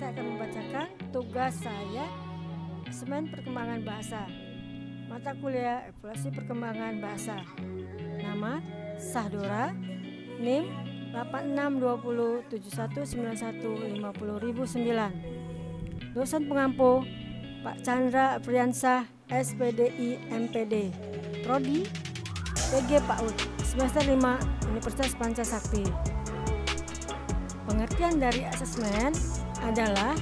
saya akan membacakan tugas saya, Asesmen Perkembangan Bahasa. Mata kuliah Evaluasi Perkembangan Bahasa. Nama Sahdora, NIM 8620719150.009. Dosen pengampu Pak Chandra Afriansah, SPDI MPD. Prodi PG PAUD, semester 5 Universitas Pancasakti. Pengertian dari asesmen adalah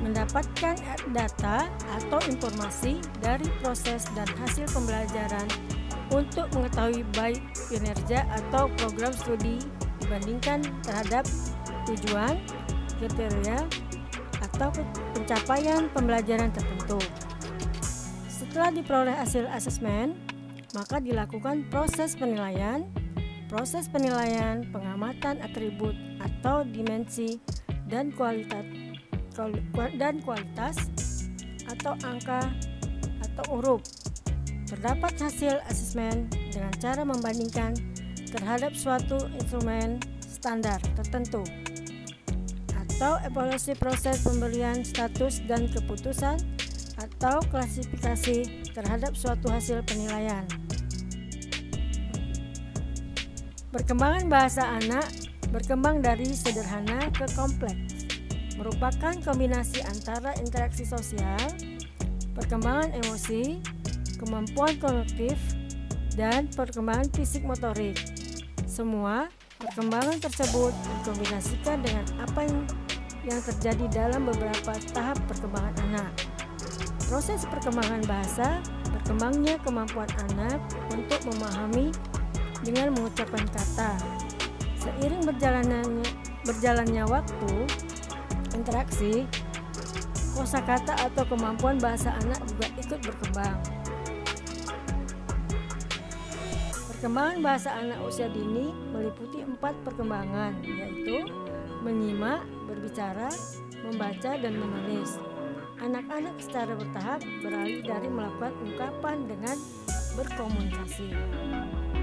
mendapatkan data atau informasi dari proses dan hasil pembelajaran untuk mengetahui baik kinerja atau program studi dibandingkan terhadap tujuan, kriteria, atau pencapaian pembelajaran tertentu. Setelah diperoleh hasil asesmen, maka dilakukan proses penilaian, pengamatan atribut atau dimensi dan kualitas atau angka atau huruf. Terdapat hasil asesmen dengan cara membandingkan terhadap suatu instrumen standar tertentu atau evaluasi proses pemberian status dan keputusan atau klasifikasi terhadap suatu hasil penilaian. Perkembangan bahasa anak berkembang dari sederhana ke kompleks, merupakan kombinasi antara interaksi sosial, perkembangan emosi, kemampuan kognitif, dan perkembangan fisik motorik. Semua perkembangan tersebut dikombinasikan dengan apa yang terjadi dalam beberapa tahap perkembangan anak. Proses perkembangan bahasa, berkembangnya kemampuan anak untuk memahami dengan mengucapkan kata. Seiring berjalannya waktu, interaksi, kosakata atau kemampuan bahasa anak juga ikut berkembang. Perkembangan bahasa anak usia dini meliputi 4 perkembangan, yaitu menyimak, berbicara, membaca, dan menulis. Anak-anak secara bertahap beralih dari melakukan ungkapan dengan berkomunikasi.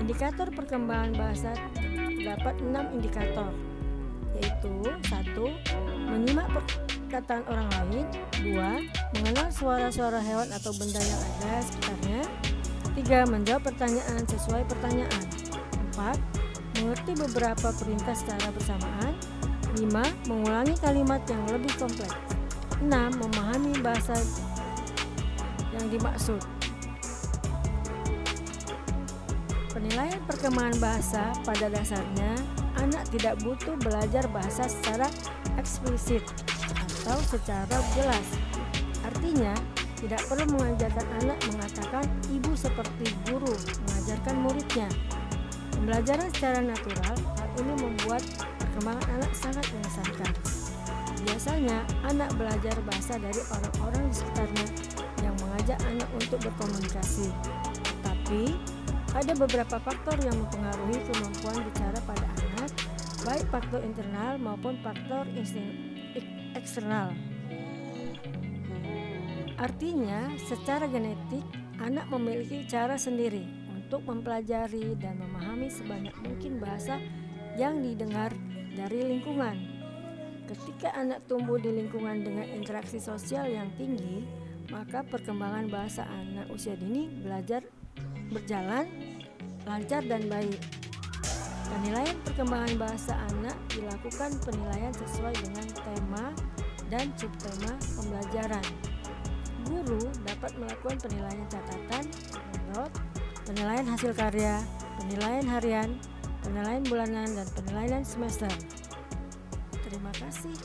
Indikator perkembangan bahasa terdapat 6 indikator, yaitu 1. Menyimak perkataan orang lain. 2. Mengenal suara-suara hewan atau benda yang ada sekitarnya. 3. Menjawab pertanyaan sesuai pertanyaan. 4. Mengerti beberapa perintah secara bersamaan. 5. Mengulangi kalimat yang lebih kompleks. 6. Memahami bahasa yang dimaksud. Penilaian perkembangan bahasa pada dasarnya anak tidak butuh belajar bahasa secara eksplisit atau secara jelas. Artinya, tidak perlu mengajarkan anak mengatakan ibu seperti guru mengajarkan muridnya. Pembelajaran secara natural, hal ini membuat perkembangan anak sangat mengesankan. Biasanya, anak belajar bahasa dari orang-orang di sekitarnya yang mengajak anak untuk berkomunikasi. Tapi, ada beberapa faktor yang mempengaruhi kemampuan bicara pada anak, baik faktor internal maupun faktor eksternal. Artinya, secara genetik, anak memiliki cara sendiri untuk mempelajari dan memahami sebanyak mungkin bahasa yang didengar dari lingkungan. Ketika anak tumbuh di lingkungan dengan interaksi sosial yang tinggi, maka perkembangan bahasa anak usia dini berjalan lancar dan baik. Penilaian perkembangan bahasa anak dilakukan penilaian sesuai dengan tema dan subtema pembelajaran. Guru dapat melakukan penilaian catatan, penilaian hasil karya, penilaian harian, penilaian bulanan, dan penilaian semester. Terima kasih.